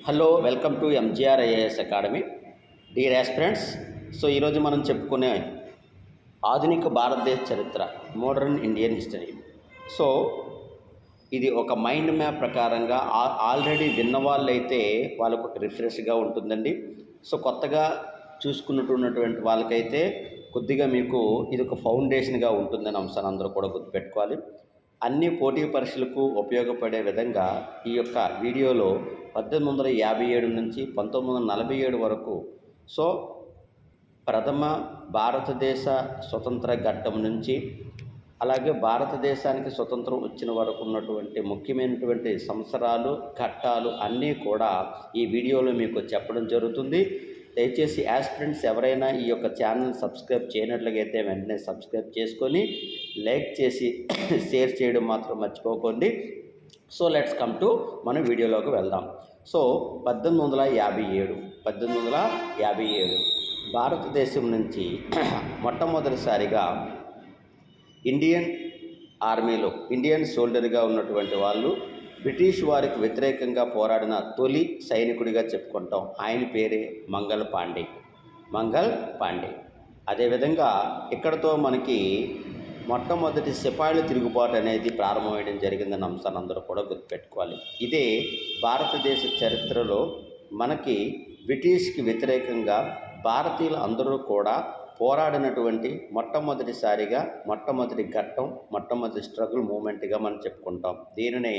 Hello welcome to MGR IAS academy dear aspirants. So ఈరోజు మనం చెప్పుకునే ఆధునిక భారతదేశ చరిత్ర, మోడర్న్ ఇండియన్ హిస్టరీ. సో ఇది ఒక మైండ్ మ్యాప్ ప్రకారంగా ఆల్రెడీ విన్న వాళ్ళైతే వాళ్ళకు ఒక రిఫ్రెష్గా ఉంటుందండి. సో కొత్తగా చూసుకున్నటువంటి వాళ్ళకైతే కొద్దిగా మీకు ఇది ఒక ఫౌండేషన్గా ఉంటుందని అంశాన్ని అందరూ కూడా గుర్తుపెట్టుకోవాలి. అన్ని పోటీ పరీక్షలకు ఉపయోగపడే విధంగా ఈ యొక్క వీడియోలో 1857 నుంచి 1947 వరకు సో ప్రథమ భారతదేశ స్వతంత్ర ఘట్టం నుంచి అలాగే భారతదేశానికి స్వతంత్రం వచ్చిన వరకు ఉన్నటువంటి ముఖ్యమైనటువంటి సంవత్సరాలు, ఘట్టాలు అన్నీ కూడా ఈ వీడియోలో మీకు చెప్పడం జరుగుతుంది. దయచేసి ఆస్పిరెంట్స్ ఎవరైనా ఈ యొక్క ఛానల్ సబ్స్క్రైబ్ చేయనట్లయితే వెంటనే సబ్స్క్రైబ్ చేసుకొని లైక్ చేసి షేర్ చేయడం మాత్రం మర్చిపోకండి. సో లెట్స్ కమ్ టు మన వీడియోలోకి వెళ్దాం. సో 1857 భారతదేశం నుంచి మొట్టమొదటిసారిగా ఇండియన్ ఆర్మీలో ఇండియన్ సోల్జర్గా ఉన్నటువంటి వాళ్ళు బ్రిటిష్ వారికి వ్యతిరేకంగా పోరాడిన తొలి సైనికుడిగా చెప్పుకుంటాం. ఆయన పేరే మంగల్ పాండే. అదేవిధంగా ఇక్కడతో మనకి మొట్టమొదటి సిపాయిల తిరుగుబాటు అనేది ప్రారంభమయ్యడం జరిగిందన్న అంశాన్ని అందరూ కూడా గుర్తుపెట్టుకోవాలి. ఇదే భారతదేశ చరిత్రలో మనకి బ్రిటిష్కి వ్యతిరేకంగా భారతీయులు అందరూ కూడా పోరాడినటువంటి మొట్టమొదటి ఘట్టం, మొట్టమొదటి స్ట్రగుల్ మూమెంట్గా మనం చెప్పుకుంటాం. దీనిని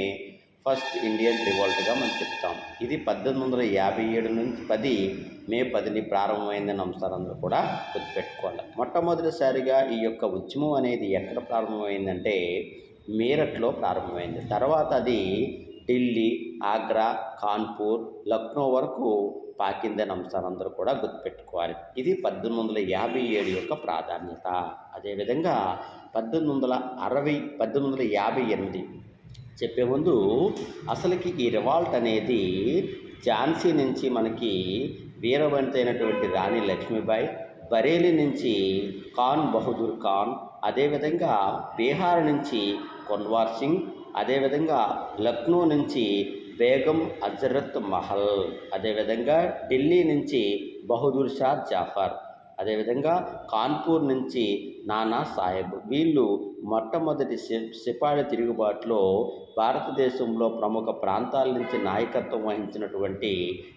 ఫస్ట్ ఇండియన్ రివోల్ట్గా మనం చెప్తాం. ఇది 1857 నుంచి మే 10 ప్రారంభమైందని అంశాలందరూ కూడా గుర్తుపెట్టుకోవాలి. మొట్టమొదటిసారిగా ఈ యొక్క ఉద్యమం అనేది ఎక్కడ ప్రారంభమైందంటే మీరట్లో ప్రారంభమైంది. తర్వాత అది ఢిల్లీ, ఆగ్రా, కాన్పూర్, లక్నో వరకు పాకిందని అంశాలందరూ కూడా గుర్తుపెట్టుకోవాలి. ఇది 1857 యొక్క ప్రాధాన్యత. అదేవిధంగా 1858 చెప్పే ముందు అసలుకి ఈ రివాల్ట్ అనేది ఝాన్సీ నుంచి మనకి వీరవంతైనటువంటి రాణి లక్ష్మీబాయి, బరేలీ నుంచి ఖాన్ బహదూర్ ఖాన్, అదేవిధంగా బీహార్ నుంచి కొన్వార్ సింగ్, అదేవిధంగా లక్నో నుంచి బేగం హజరత్ మహల్, అదేవిధంగా ఢిల్లీ నుంచి బహదూర్ షా జాఫర్, అదేవిధంగా కాన్పూర్ నుంచి నానా సాహెబ్, వీళ్ళు మొట్టమొదటి సిపాయిల తిరుగుబాటులో భారతదేశంలో ప్రముఖ ప్రాంతాల నుంచి నాయకత్వం వహించినటువంటి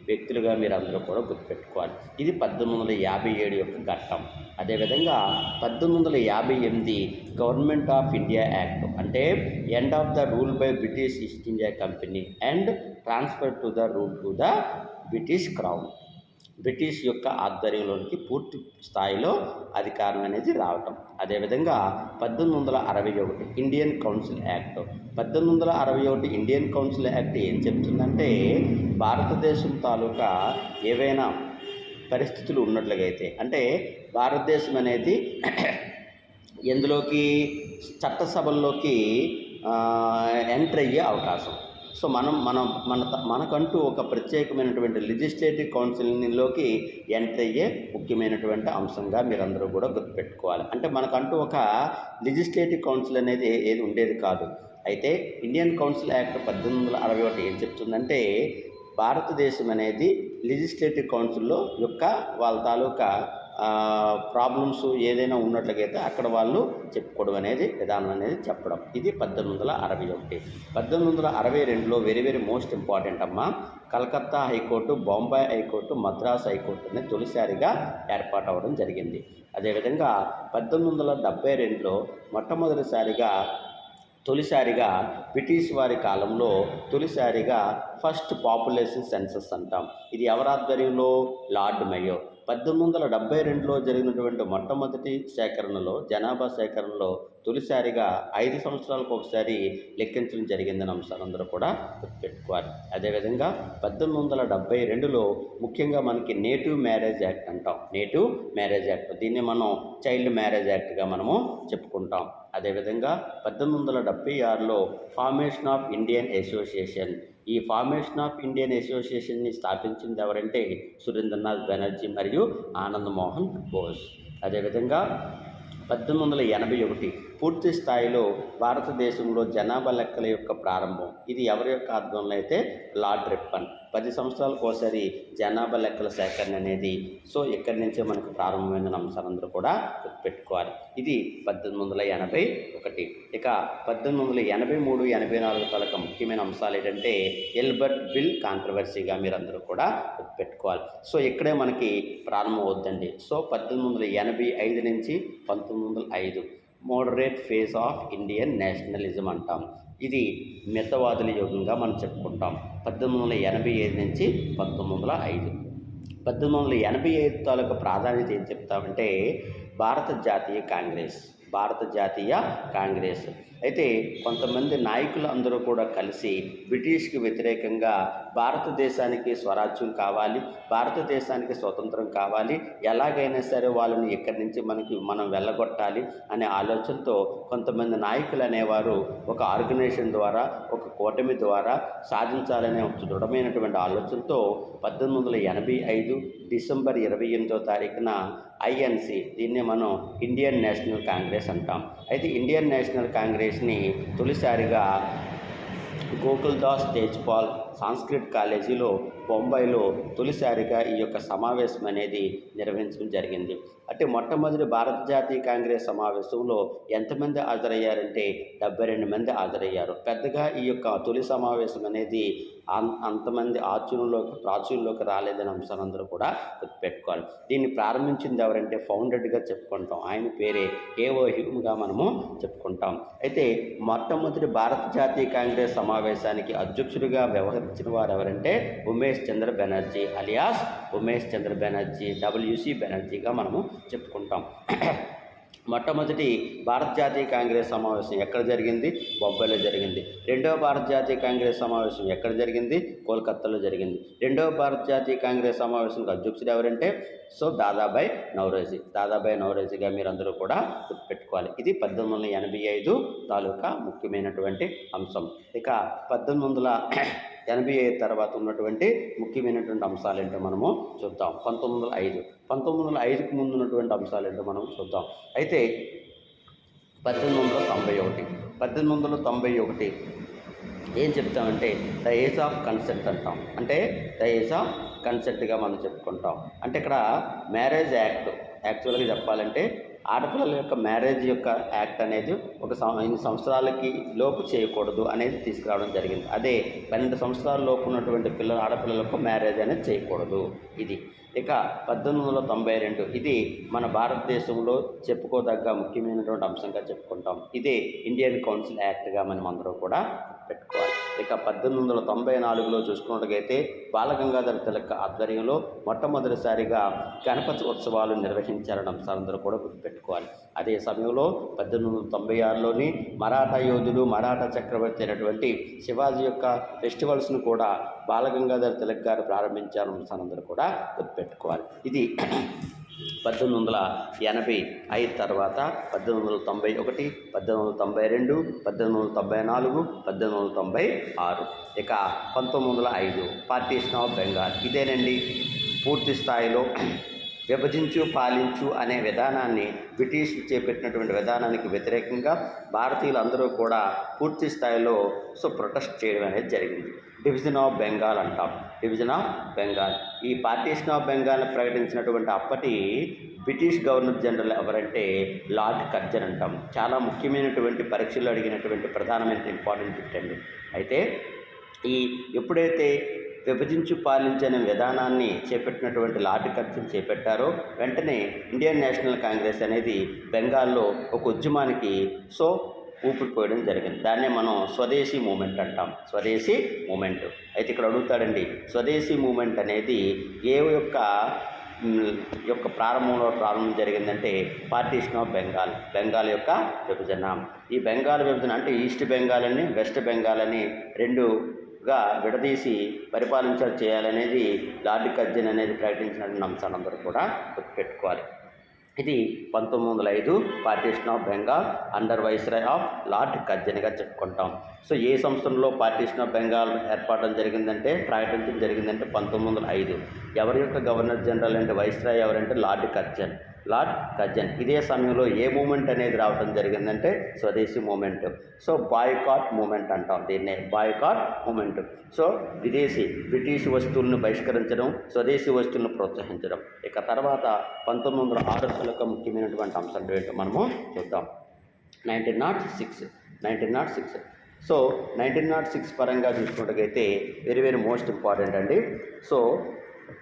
వ్యక్తులుగా మీరు అందరూ కూడా గుర్తుపెట్టుకోవాలి. ఇది 1857 యొక్క ఘట్టం. అదేవిధంగా 1858 గవర్నమెంట్ ఆఫ్ ఇండియా యాక్ట్, అంటే end of the rule by British east India company and transfer to the rule to the British crown. British యొక్క ఆధ్వర్యంలోనికి పూర్తి స్థాయిలో అధికారం అనేది రావటం. అదేవిధంగా 1861 Indian council act. 1861 Indian council act ఏం చెప్తుందంటే భారతదేశం తాలూకా ఏవైనా పరిస్థితులు ఉన్నట్లుగైతే, అంటే భారతదేశం అనేది ఎందులోకి చట్టసభల్లోకి ఎంటర్ అయ్యే అవకాశం. సో మనకంటూ ఒక ప్రత్యేకమైనటువంటి లెజిస్లేటివ్ కౌన్సిల్లోకి ఎంటర్ అయ్యే ముఖ్యమైనటువంటి అంశంగా మీరందరూ కూడా గుర్తుపెట్టుకోవాలి. అంటే మనకంటూ ఒక లెజిస్లేటివ్ కౌన్సిల్ అనేది ఏది ఉండేది కాదు. అయితే ఇండియన్ కౌన్సిల్ యాక్ట్ 1861 ఏం చెప్తుందంటే భారతదేశం అనేది లెజిస్లేటివ్ కౌన్సిల్లో యొక్క వాళ్ళ తాలూకా ప్రాబ్లమ్స్ ఏదైనా ఉన్నట్లయితే అక్కడ వాళ్ళు చెప్పుకోవడం అనేది విధానం అనేది చెప్పడం. ఇది 1861. 1862లో వెరీ మోస్ట్ ఇంపార్టెంట్ అమ్మా, Calcutta high court, Bombay high court, Madras high court అనేది తొలిసారిగా ఏర్పాటు అవ్వడం జరిగింది. అదేవిధంగా 1872లో తొలిసారిగా బ్రిటిష్ వారి కాలంలో ఫస్ట్ పాపులేషన్ సెన్సస్ అంటాం. ఇది ఎవరి ఆధ్వర్యంలో? Lord Mayo. 1872లో జరిగినటువంటి మొట్టమొదటి జనాభా సేకరణలో తొలిసారిగా 5 సంవత్సరాలకు ఒకసారి లెక్కించడం జరిగిందని అంశాలందరూ కూడా గుర్తుపెట్టుకోవాలి. అదేవిధంగా 1872లో ముఖ్యంగా మనకి నేటివ్ మ్యారేజ్ యాక్ట్ అంటాం. నేటివ్ మ్యారేజ్ యాక్ట్, దీన్ని మనం చైల్డ్ మ్యారేజ్ యాక్ట్గా మనము చెప్పుకుంటాం. అదేవిధంగా 1876లో ఫార్మేషన్ ఆఫ్ ఇండియన్ అసోసియేషన్. ఈ ఫార్మేషన్ ఆఫ్ ఇండియన్ అసోసియేషన్ని స్థాపించింది ఎవరంటే సురేంద్రనాథ్ బెనర్జీ మరియు ఆనంద్ మోహన్ బోస్. అదేవిధంగా 1881 పూర్తి స్థాయిలో భారతదేశంలో జనాభా లెక్కల యొక్క ప్రారంభం. ఇది ఎవరి యొక్క ఆధ్వర్యంలో అయితే లార్డ్ రిప్పన్. 10 సంవత్సరాలకు ఒకసారి జనాభా లెక్కల సేకరణ అనేది సో ఇక్కడి నుంచే మనకు ప్రారంభమైన అంశాలందరూ కూడా గుర్తుపెట్టుకోవాలి. ఇది 1881. ఇక 1883, 84 తాలూకా ముఖ్యమైన అంశాలు ఏంటంటే ఎల్బర్ట్ బిల్ కాంట్రవర్సీగా మీరందరూ కూడా గుర్తుపెట్టుకోవాలి. సో ఇక్కడే మనకి ప్రారంభం అవుతుందండి. సో 1885 నుంచి 1905 moderate phase of Indian nationalism అంటాం. ఇది మితవాదుల యుగంగా మనం చెప్పుకుంటాం. 1885 నుంచి 1905. 1885 తాలూకు ప్రాధాన్యత ఏం చెప్తామంటే భారత జాతీయ కాంగ్రెస్ అయితే కొంతమంది నాయకులు అందరూ కూడా కలిసి బ్రిటిష్కి వ్యతిరేకంగా భారతదేశానికి స్వరాజ్యం కావాలి, భారతదేశానికి స్వతంత్రం కావాలి, ఎలాగైనా సరే వాళ్ళని ఇక్కడి నుంచి మనం వెళ్ళగొట్టాలి అనే ఆలోచనతో కొంతమంది నాయకులు అనేవారు ఒక ఆర్గనైజేషన్ ద్వారా, ఒక కూటమి ద్వారా సాధించాలనే దృఢమైనటువంటి ఆలోచనతో 1885 డిసెంబర్ 28వ తారీఖున ఐఎన్సి, దీన్నే మనం ఇండియన్ నేషనల్ కాంగ్రెస్ అంటాం. అయితే ఇండియన్ నేషనల్ కాంగ్రెస్ని తొలిసారిగా గోకుల్దాస్ తేజ్పాల్ సంస్కృత్ కాలేజీలో బొంబాయిలో తొలిసారిగా ఈ యొక్క సమావేశం అనేది నిర్వహించడం జరిగింది. అంటే మొట్టమొదటి భారత జాతీయ కాంగ్రెస్ సమావేశంలో ఎంతమంది హాజరయ్యారంటే 72 మంది హాజరయ్యారు. పెద్దగా ఈ యొక్క తొలి సమావేశం అనేది అంతమంది ప్రాచుర్యంలోకి రాలేదని అంశాలందరూ కూడా గుర్తుపెట్టుకోవాలి. దీన్ని ప్రారంభించింది ఎవరంటే ఫౌండర్గా చెప్పుకుంటాం, ఆయన పేరే ఏవో హ్యూమ్గా మనము చెప్పుకుంటాం. అయితే మొట్టమొదటి భారత జాతీయ కాంగ్రెస్ సమావేశానికి అధ్యక్షుడిగా వ్యవహరించిన వారు ఎవరంటే ఉమేష్ చంద్ర బెనర్జీ అలియాస్ ఉమేష్ చంద్ర బెనర్జీ, WC బెనర్జీగా మనము చెప్పుకుంటాం. మొట్టమొదటి భారత జాతీయ కాంగ్రెస్ సమావేశం ఎక్కడ జరిగింది? బొంబాయిలో జరిగింది. రెండవ భారత జాతీయ కాంగ్రెస్ సమావేశం ఎక్కడ జరిగింది? కోల్కత్తాలో జరిగింది. రెండవ భారత జాతీయ కాంగ్రెస్ సమావేశానికి అధ్యక్షుడు ఎవరంటే దాదాబాయ్ నౌరోజీగా మీరందరూ కూడా గుర్తుపెట్టుకోవాలి. ఇది 1885 తాలూకా ముఖ్యమైనటువంటి అంశం. ఇక 1885 తర్వాత ఉన్నటువంటి ముఖ్యమైనటువంటి అంశాలు ఏంటో మనము చూద్దాం. 1905కు ముందు ఉన్నటువంటి అంశాలు ఏంటో మనం చూద్దాం. అయితే 1891 ఏం చెప్తామంటే ద ఏజ్ ఆఫ్ కన్సెంట్ అంటాం. అంటే ద ఏజ్ ఆఫ్ కన్సెంట్గా మనం చెప్పుకుంటాం. అంటే ఇక్కడ మ్యారేజ్ యాక్చువల్గా చెప్పాలంటే ఆడపిల్లల యొక్క మ్యారేజ్ యొక్క యాక్ట్ అనేది ఒక 5 సంవత్సరాలకి లోపు చేయకూడదు అనేది తీసుకురావడం జరిగింది. అదే 12 సంవత్సరాల లోపు ఉన్నటువంటి ఆడపిల్లలకు మ్యారేజ్ అనేది చేయకూడదు. ఇది ఇక 1892 ఇది మన భారతదేశంలో చెప్పుకోదగ్గ ముఖ్యమైనటువంటి అంశంగా చెప్పుకుంటాం. ఇదే ఇండియన్ కౌన్సిల్ యాక్ట్గా మనం అందరూ కూడా పెట్టుకోవాలి. ఇక 1894లో చూసుకున్నట్లయితే బాలగంగాధర తిలక్ ఆధ్వర్యంలో మొట్టమొదటిసారిగా గణపతి ఉత్సవాలు నిర్వహించారని అంశాలందరూ కూడా గుర్తుపెట్టుకోవాలి. అదే సమయంలో 1896లోని మరాఠా యోధుడు, మరాఠా చక్రవర్తి అయినటువంటి శివాజీ యొక్క ఫెస్టివల్స్ను కూడా బాలగంగాధర తిలక్ గారు ప్రారంభించారని అంశాలందరూ కూడా గుర్తుపెట్టుకోవాలి. ఇది 1885 తర్వాత 1891, 1892, 1894, 1896. ఇక 1905 పార్టీషన్ ఆఫ్ బెంగాల్. ఇదేనండి పూర్తి స్థాయిలో విభజించు పాలించు అనే విధానాన్ని బ్రిటిష్ చేపట్టినటువంటి విధానానికి వ్యతిరేకంగా భారతీయులందరూ కూడా పూర్తి స్థాయిలో ప్రొటెస్ట్ చేయడం అనేది జరిగింది. డివిజన్ ఆఫ్ బెంగాల్ అంటాం. డివిజన్ ఆఫ్ బెంగాల్ ఈ పార్టీషన్ ఆఫ్ బెంగాల్ని ప్రకటించినటువంటి అప్పటి బ్రిటిష్ గవర్నర్ జనరల్ ఎవరంటే లార్డ్ కర్జన్ అంటాం. చాలా ముఖ్యమైనటువంటి పరీక్షలు అడిగినటువంటి ప్రధానమైన ఇంపార్టెంట్ బిట్ అండి. అయితే ఎప్పుడైతే విభజించు పాలించనే విధానాన్ని చేపట్టినటువంటి లార్డ్ కర్జన్ చేపట్టారో వెంటనే ఇండియన్ నేషనల్ కాంగ్రెస్ అనేది బెంగాల్లో ఒక ఉద్యమానికి ఊపిరిపోయడం జరిగింది. దాన్నే మనం స్వదేశీ మూమెంట్ అంటాం. స్వదేశీ మూమెంట్. అయితే ఇక్కడ అడుగుతాడండి, స్వదేశీ మూమెంట్ అనేది ఏ యొక్క ప్రారంభం జరిగిందంటే పార్టీషన్ ఆఫ్ బెంగాల్ యొక్క విభజన. ఈ బెంగాల్ విభజన అంటే ఈస్ట్ బెంగాల్ అని వెస్ట్ బెంగాల్ అని రెండుగా విడదీసి పరిపాలించాలి చేయాలనేది లార్డ్ కర్జన్ అనేది ప్రకటించినటువంటి అంశాలందరూ కూడా గుర్తుపెట్టుకోవాలి. ఇది 1905 partition of Bengal under viceroy of lord కర్జన్గా చెప్పుకుంటాం. ఏ సంవత్సరంలో పార్టీషన్ ఆఫ్ బెంగాల్ ప్రకటించడం జరిగిందంటే 1905. ఎవరి యొక్క గవర్నర్ జనరల్ అంటే వైస్రాయ్ ఎవరంటే లార్డ్ కర్జన్. Lord Curzon. ఇదే సమయంలో ఏ మూమెంట్ అనేది రావడం జరిగిందంటే స్వదేశీ మూమెంట్. సో బాయ్కాట్ మూమెంట్ అంటాం దీన్నే, బాయ్కాట్ మూమెంట్. సో బ్రిటిష్ వస్తువులను బహిష్కరించడం, స్వదేశీ వస్తువులను ప్రోత్సహించడం. ఇక తర్వాత 1906 యొక్క ముఖ్యమైనటువంటి అంశాలు ఏంటో మనము చూద్దాం. 1906. సో 1906 పరంగా చూసుకున్నట్టయితే వెరీ వెరీ మోస్ట్ ఇంపార్టెంట్ అండి. So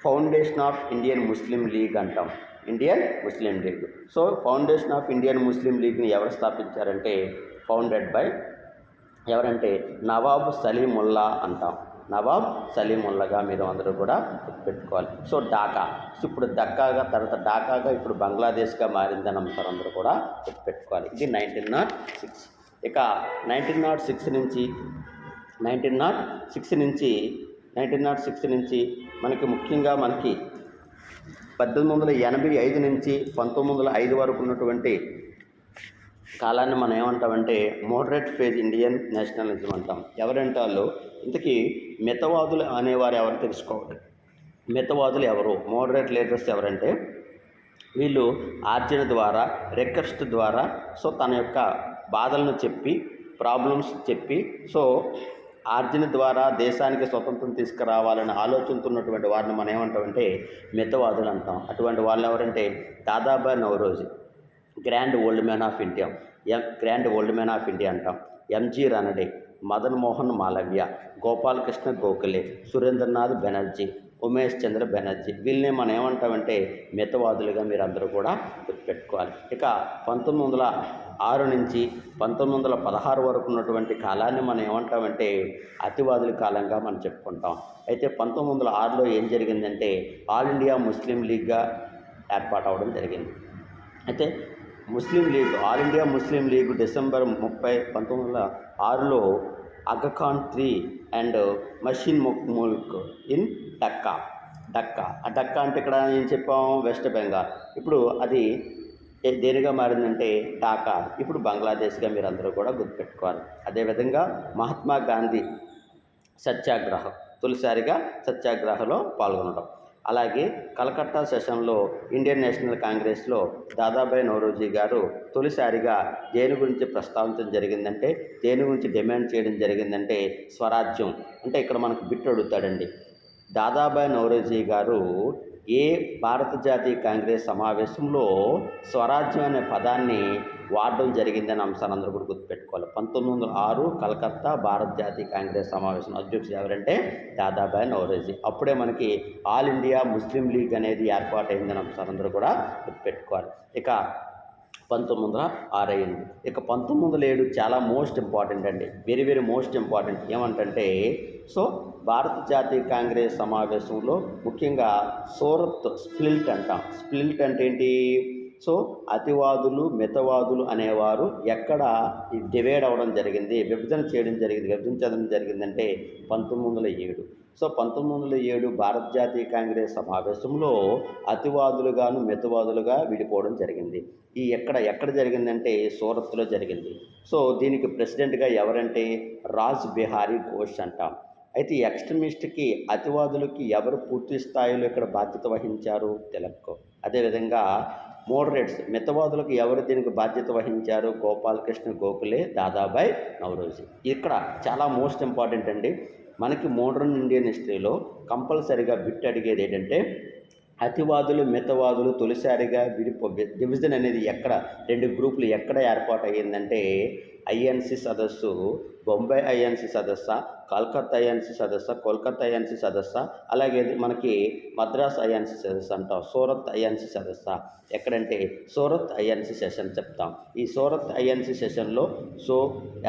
foundation of Indian Muslim League అంటాం, Indian Muslim League. So foundation of Indian Muslim లీగ్ని ఎవరు స్థాపించారంటే ఫౌండెడ్ బై ఎవరంటే నవాబ్ సలీముల్లా అంటాం, నవాబ్ సలీముల్లాగా మీరు అందరూ కూడా పెట్టుకోవాలి. సో ఢాకా, ఇప్పుడు దక్కాగా తర్వాత ఢాకాగా ఇప్పుడు బంగ్లాదేశ్గా మారిందని అంశారు అందరూ కూడా పెట్టుకోవాలి. ఇది 1906. ఇక 1906 నుంచి మనకి ముఖ్యంగా 1885 నుంచి 1905 వరకు ఉన్నటువంటి కాలాన్ని మనం ఏమంటామంటే మోడరేట్ ఫేజ్ ఇండియన్ నేషనలిజం అంటాం. ఎవరంటే వాళ్ళు ఇంతకీ మితవాదులు అనేవారు ఎవరు తెలుసుకోవాలి. మితవాదులు ఎవరు, మోడరేట్ లీడర్స్ ఎవరంటే వీళ్ళు ఆర్జన ద్వారా, రిక్వెస్ట్ ద్వారా, సో తన యొక్క బాధలను చెప్పి, ప్రాబ్లమ్స్ చెప్పి, సో ఆర్జన ద్వారా దేశానికి స్వతంత్రం తీసుకురావాలని ఆలోచనతున్నటువంటి వారిని మనం ఏమంటామంటే మితవాదులు అంటాం. అటువంటి వాళ్ళు ఎవరంటే Dadabhai Naoroji, grand old man of India అంటాం. ఎంజీ రనడే, మదన్ మోహన్ మాలవ్య, గోపాలకృష్ణ గోఖలే, సురేంద్రనాథ్ బెనర్జీ, ఉమేష్ చంద్ర బెనర్జీ. వీళ్ళని మనం ఏమంటామంటే మితవాదులుగా మీరు అందరూ కూడా గుర్తుపెట్టుకోవాలి. ఇక 1906 నుంచి 1916 వరకు ఉన్నటువంటి కాలాన్ని మనం ఏమంటామంటే అతివాదుల కాలంగా మనం చెప్పుకుంటాం. అయితే 1906లో ఏం జరిగిందంటే ఆల్ ఇండియా ముస్లిం లీగ్గా ఏర్పాటు అవ్వడం జరిగింది. అయితే All India Muslim League December 30, 1906లో Aga Khan III and Mohsin Mulk in Dhaka. ఆ డక్కా అంటే ఇక్కడ ఏం చెప్పాం, వెస్ట్ బెంగాల్. ఇప్పుడు అది దేనిగా మారిందంటే ఢాకా, ఇప్పుడు బంగ్లాదేశ్గా మీరు అందరూ కూడా గుర్తుపెట్టుకోవాలి. అదేవిధంగా మహాత్మా గాంధీ సత్యాగ్రహం, తొలిసారిగా సత్యాగ్రహంలో పాల్గొనడం. అలాగే కలకత్తా సెషన్లో ఇండియన్ నేషనల్ కాంగ్రెస్లో దాదాబాయ్ నౌరోజీ గారు తొలిసారిగా దేని గురించి ప్రస్తావించడం జరిగిందంటే, దేని గురించి డిమాండ్ చేయడం జరిగిందంటే స్వరాజ్యం. అంటే ఇక్కడ మనకు బిట్ అడుగుతాడండి, దాదాబాయ్ నౌరోజీ గారు ఏ భారత జాతీయ కాంగ్రెస్ సమావేశంలో స్వరాజ్యం అనే పదాన్ని వాడడం జరిగిందని అంశాన్ని అందరూ కూడా గుర్తుపెట్టుకోవాలి. 1906 కలకత్తా భారత జాతీయ కాంగ్రెస్ సమావేశం అధ్యక్షుడు ఎవరంటే దాదాబాయ్ నౌరోజీ. అప్పుడే మనకి ఆల్ ఇండియా ముస్లిం లీగ్ అనేది ఏర్పాటైందని అంశాన్ని అందరూ కూడా గుర్తుపెట్టుకోవాలి. ఇక 1906 అయింది. ఇక 1907 చాలా మోస్ట్ ఇంపార్టెంట్ అండి, వెరీ వెరీ మోస్ట్ ఇంపార్టెంట్. ఏమంటే సో భారత జాతీయ కాంగ్రెస్ సమావేశంలో ముఖ్యంగా సూరత్ స్ప్లిట్ అంటాం. స్ప్లిట్ అంటే ఏంటి, సో అతివాదులు మితవాదులు అనేవారు ఎక్కడ డివైడ్ అవ్వడం జరిగింది, విభజించడం జరిగిందంటే 1907. సో 1907 భారత జాతీయ కాంగ్రెస్ సమావేశంలో అతివాదులుగాను మితవాదులుగా విడిపోవడం జరిగింది. ఈ ఎక్కడ జరిగిందంటే సూరత్లో జరిగింది. సో దీనికి ప్రెసిడెంట్గా ఎవరంటే రాజ్ బిహారీ ఘోష్ అంటాం. అయితే ఈ ఎక్స్ట్రీమిస్ట్కి, అతివాదులకి ఎవరు పూర్తి స్థాయిలో ఇక్కడ బాధ్యత వహించారు, తిలక్. అదేవిధంగా మోడరేట్స్, మితవాదులకు ఎవరు దీనికి బాధ్యత వహించారు, గోపాలకృష్ణ గోఖలే, దాదాబాయ్ నౌరోజీ. ఇక్కడ చాలా మోస్ట్ ఇంపార్టెంట్ అండి. మనకి మోడర్న్ ఇండియన్ హిస్టరీలో కంపల్సరీగా బిట్ అడిగేది ఏంటంటే అతివాదులు మితవాదులు తొలిసారిగా డివిజన్ అనేది ఎక్కడ, రెండు గ్రూపులు ఎక్కడ ఏర్పాటు అయ్యిందంటే ఐఎన్సి సదస్సు, బొంబాయి ఐఎన్సి సదస్సు, కలకత్తా ఐఎన్సి సదస్సు, కోల్కతా ఐఎన్సి సదస్సు, అలాగే మనకి మద్రాస్ ఐఎన్సి సదస్సు అంటాం, సూరత్ ఐఎన్సి సదస్సు. ఎక్కడంటే సూరత్ ఐఎన్సి సెషన్ చెప్తాం. ఈ సూరత్ ఐఎన్సి సెషన్లో సో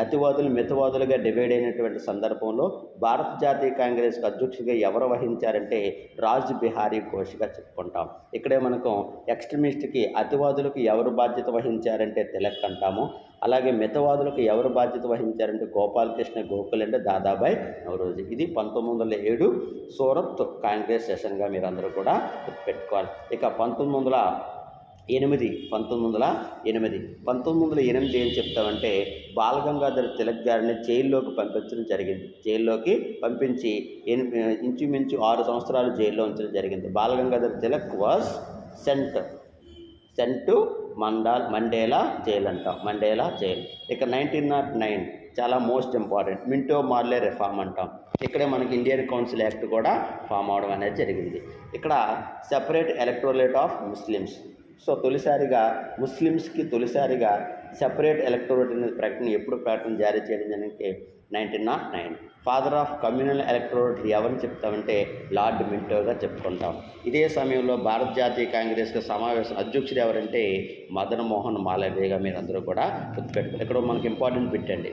అతివాదులు మితవాదులుగా డివైడ్ అయినటువంటి సందర్భంలో భారత జాతీయ కాంగ్రెస్కి అధ్యక్షుడిగా ఎవరు వహించారంటే రాజ్ బిహారీ ఘోష్గా చెప్పుకుంటాం. ఇక్కడే మనకు ఎక్స్ట్రీమిస్ట్కి, అతివాదులకు ఎవరు బాధ్యత వహించారంటే తిలక్ అంటాము. అలాగే మితవాదులకు ఎవరు బాధ్యత వహించారంటే గోపాలకృష్ణ గోఖలే అంటే దాదాబాయ్ నౌరోజీ. ఇది 1907 సూరత్ కాంగ్రెస్ సెషన్గా మీరు అందరూ కూడా పెట్టుకోవాలి. ఇక 1908 ఏం చెప్తామంటే బాలగంగాధర్ తిలక్ గారిని జైల్లోకి పంపించడం జరిగింది. జైల్లోకి పంపించి ఇంచుమించు 6 సంవత్సరాలు జైల్లో ఉంచడం జరిగింది. Balagangadhar Tilak was sent sent Mandalay jail అంటాం, మండేలా జైల్. ఇక 1909 చాలా most important, Minto Morley reform అంటాం. ఇక్కడే మనకి ఇండియన్ కౌన్సిల్ యాక్ట్ కూడా ఫామ్ అవడం అనేది జరిగింది. ఇక్కడ separate electorate of Muslims. So తొలిసారిగా ముస్లిమ్స్కి సెపరేట్ ఎలక్టోరేట్ అనే ప్రకటన జారీ చేయడం జరిగింది 1909. ఫాదర్ ఆఫ్ కమ్యూనల్ ఎలక్టోరేట్ ఎవరిని చెప్తామంటే లార్డ్ మింటోగా చెప్పుకుంటాం. ఇదే సమయంలో భారత జాతీయ కాంగ్రెస్ సమావేశం అధ్యక్షుడు ఎవరంటే మదన్ మోహన్ మాలవీయగా మీరు అందరూ కూడా గుర్తుపెట్టుకోవాలి. ఇక్కడ మనకి ఇంపార్టెంట్ పెట్టండి,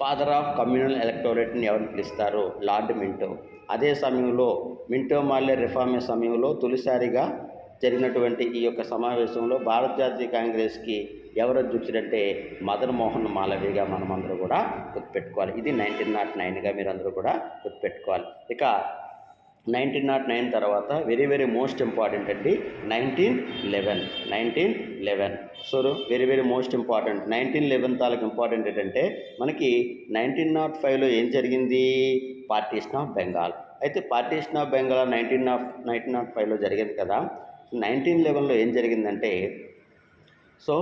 ఫాదర్ ఆఫ్ కమ్యూనల్ ఎలక్టోరేట్ని ఎవరిని పిలుస్తారు? Lord Minto. అదే సమయంలో మింటో మార్లే రిఫార్మ్ సమయంలో తొలిసారిగా జరిగినటువంటి ఈ యొక్క సమావేశంలో భారత జాతీయ కాంగ్రెస్కి ఎవరు అధ్యక్షుడంటే మదన్ మోహన్ మాలవీయగా మనమందరూ కూడా గుర్తుపెట్టుకోవాలి. ఇది 1909గా మీరు అందరూ కూడా గుర్తుపెట్టుకోవాలి. ఇక 1909 తర్వాత వెరీ వెరీ మోస్ట్ ఇంపార్టెంట్ అండి 1911. సో వెరీ మోస్ట్ ఇంపార్టెంట్ 1911 తాలూకు ఇంపార్టెంట్ ఏంటంటే మనకి 1905లో ఏం జరిగింది? Partition of Bengal. అయితే పార్టీషన్ ఆఫ్ బెంగాల్ 1905లో జరిగింది కదా. 1911లో ఏం జరిగిందంటే సో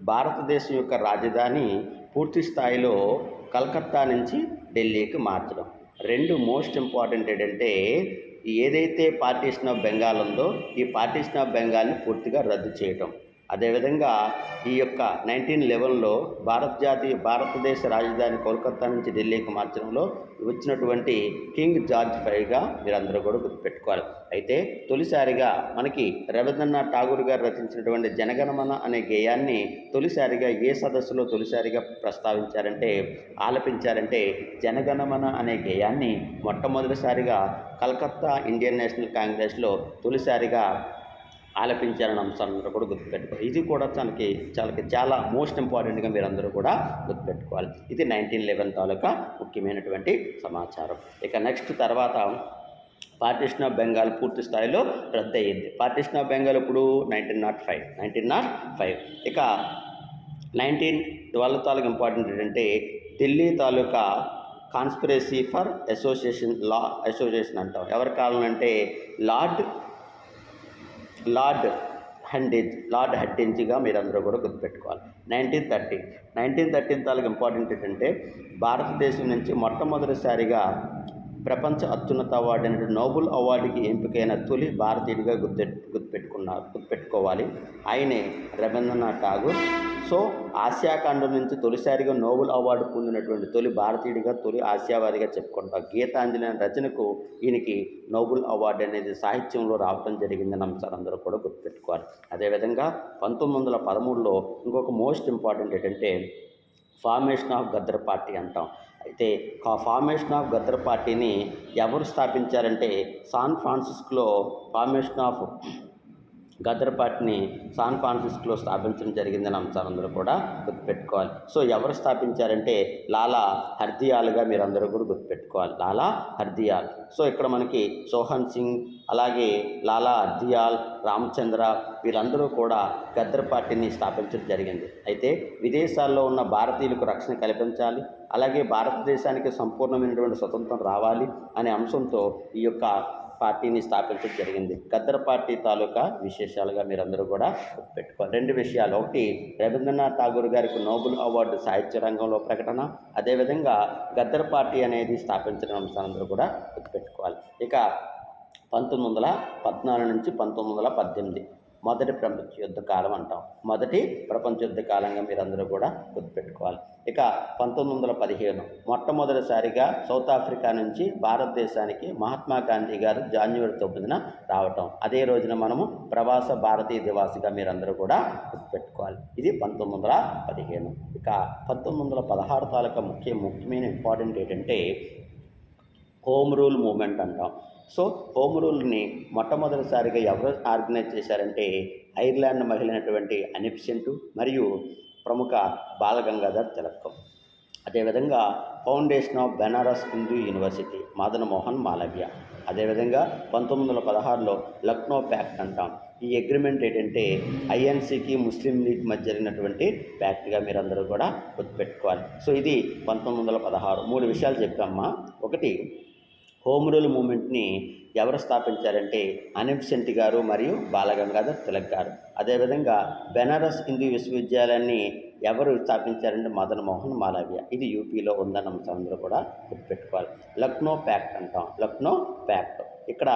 భారతదేశం యొక్క రాజధాని పూర్తి స్థాయిలో కలకత్తా నుంచి ఢిల్లీకి మార్చడం. రెండు మోస్ట్ ఇంపార్టెంట్ ఏంటంటే ఏదైతే పార్టీషన్ ఆఫ్ బెంగాల్ ఉందో ఈ పార్టీషన్ ఆఫ్ బెంగాల్ని పూర్తిగా రద్దు చేయటం. అదేవిధంగా ఈ యొక్క 1911లో భారతదేశ రాజధాని కోల్కతా నుంచి ఢిల్లీకి మార్చడంలో వచ్చినటువంటి కింగ్ జార్జ్ ఫైవ్గా మీరందరూ కూడా గుర్తుపెట్టుకోవాలి. అయితే తొలిసారిగా మనకి రవీంద్రనాథ్ ఠాగూర్ గారు రచించినటువంటి జనగణమన అనే గేయాన్ని తొలిసారిగా ఏ సదస్సులో ఆలపించారంటే జనగణమన అనే గేయాన్ని మొట్టమొదటిసారిగా కలకత్తా ఇండియన్ నేషనల్ కాంగ్రెస్లో తొలిసారిగా ఆలపించారని అంశాలను కూడా గుర్తుపెట్టుకోవాలి. ఇది కూడా చాలా మోస్ట్ ఇంపార్టెంట్గా మీరందరూ కూడా గుర్తుపెట్టుకోవాలి. ఇది 1911 తాలూకా ముఖ్యమైనటువంటి సమాచారం. ఇక నెక్స్ట్ తర్వాత పార్టీషన్ ఆఫ్ బెంగాల్ పూర్తి స్థాయిలో రద్దు అయ్యింది. పార్టీషన్ ఆఫ్ బెంగాల్ ఇప్పుడు 1905. ఇక 1912 తాలూకా ఇంపార్టెంట్ ఏంటంటే ఢిల్లీ తాలూకా కాన్స్పిరసీ ఫర్ అసోసియేషన్ అంటాం. ఎవరి కాలం అంటే లార్డ్ హడ్డింజ్గా మీరందరూ కూడా గుర్తుపెట్టుకోవాలి. 1913 తాలూకు ఇంపార్టెంట్ ఏంటంటే భారతదేశం నుంచి మొట్టమొదటిసారిగా ప్రపంచ అత్యున్నత అవార్డు అయిన నోబెల్ అవార్డుకి ఎంపికైన తొలి భారతీయుడిగా గుర్తుపెట్టుకోవాలి. ఆయనే రవీంద్రనాథ్ ఠాగూర్. సో ఆసియా ఖండం నుంచి తొలిసారిగా నోబెల్ అవార్డు పొందినటువంటి తొలి భారతీయుడిగా, తొలి ఆసియావాదిగా చెప్పుకుంటాం. గీతాంజలి అనే రచనకు ఈయనకి నోబెల్ అవార్డు అనేది సాహిత్యంలో రావడం జరిగిందని అంశాలందరూ కూడా గుర్తుపెట్టుకోవాలి. అదేవిధంగా 1913లో ఇంకొక మోస్ట్ ఇంపార్టెంట్ ఏంటంటే ఫార్మేషన్ ఆఫ్ గద్దర్ పార్టీ అంటాం. అయితే ఆ ఫార్మేషన్ ఆఫ్ గద్దర్ పార్టీని ఎవరు స్థాపించారంటే శాన్ ఫ్రాన్సిస్కోలో ఫార్మేషన్ ఆఫ్ గద్దర్ పార్టీని శాన్ ఫ్రాన్సిస్కోలో స్థాపించడం జరిగిందని అంశాలందరూ కూడా గుర్తుపెట్టుకోవాలి. సో ఎవరు స్థాపించారంటే లాలా హర్దియాల్గా మీరందరూ కూడా గుర్తుపెట్టుకోవాలి. లాలా హర్దియాల్. సో ఇక్కడ మనకి సోహన్ సింగ్, అలాగే లాలా హర్దియాల్, రామచంద్ర వీళ్ళందరూ కూడా గద్దర్ పార్టీని స్థాపించడం జరిగింది. అయితే విదేశాల్లో ఉన్న భారతీయులకు రక్షణ కల్పించాలి, అలాగే భారతదేశానికి సంపూర్ణమైనటువంటి స్వతంత్రం రావాలి అనే అంశంతో ఈ యొక్క పార్టీని స్థాపించడం జరిగింది. గద్దర్ పార్టీ తాలూకా విశేషాలుగా మీరందరూ కూడా గుర్తుపెట్టుకోవాలి. రెండు విషయాలు, ఒకటి రవీంద్రనాథ్ ఠాగూర్ గారికి నోబెల్ అవార్డు సాహిత్య రంగంలో ప్రకటన, అదేవిధంగా గద్దర్ పార్టీ అనేది స్థాపించిన అంశాలందరూ కూడా గుర్తుపెట్టుకోవాలి. ఇక 1914 నుంచి 1918 మొదటి ప్రపంచ యుద్ధ కాలం అంటాం. మొదటి ప్రపంచ యుద్ధ కాలంగా మీరందరూ కూడా గుర్తుపెట్టుకోవాలి. ఇక 1915 మొట్టమొదటిసారిగా సౌత్ ఆఫ్రికా నుంచి భారతదేశానికి మహాత్మా గాంధీ గారు జనవరి 9న రావటం. అదే రోజున మనము ప్రవాస భారతీయ దివాసిగా మీరందరూ కూడా గుర్తుపెట్టుకోవాలి. ఇది 1915. ఇక 1916 తాలూకా ముఖ్యమైన ఇంపార్టెంట్ ఏంటంటే హోమ్ రూల్ మూవ్మెంట్ అంటాం. సో హోమ్ రూల్ని మొట్టమొదటిసారిగా ఎవరు ఆర్గనైజ్ చేశారంటే ఐర్లాండ్ మహిళ అయినటువంటి అనీ బెసెంట్ మరియు ప్రముఖ బాలగంగాధర్ తిలక్. అదేవిధంగా foundation of Banaras Hindu university Madan Mohan Malaviya. అదేవిధంగా 1916లో లక్నో ప్యాక్ట్ అంటాం. ఈ అగ్రిమెంట్ ఏంటంటే ఐఎన్సీకి ముస్లిం లీగ్ మధ్య జరిగినటువంటి ప్యాక్ట్గా మీరందరూ కూడా గుర్తుపెట్టుకోవాలి. సో ఇది 1916. 3 విషయాలు చెప్పామ్మా. ఒకటి, హోమ్ రూల్ మూమెంట్ని ఎవరు స్థాపించారంటే అనిబెసెంట్ గారు మరియు బాలగంగాధర్ తిలక్ గారు. అదేవిధంగా బెనారస్ హిందూ విశ్వవిద్యాలయాన్ని ఎవరు స్థాపించారంటే మదన్ మోహన్ మాలవ్య. ఇది యూపీలో ఉందన్న అంశం అందరూ కూడా గుర్తుపెట్టుకోవాలి. లక్నో ప్యాక్ట్ అంటాం. లక్నో ప్యాక్ట్ ఇక్కడ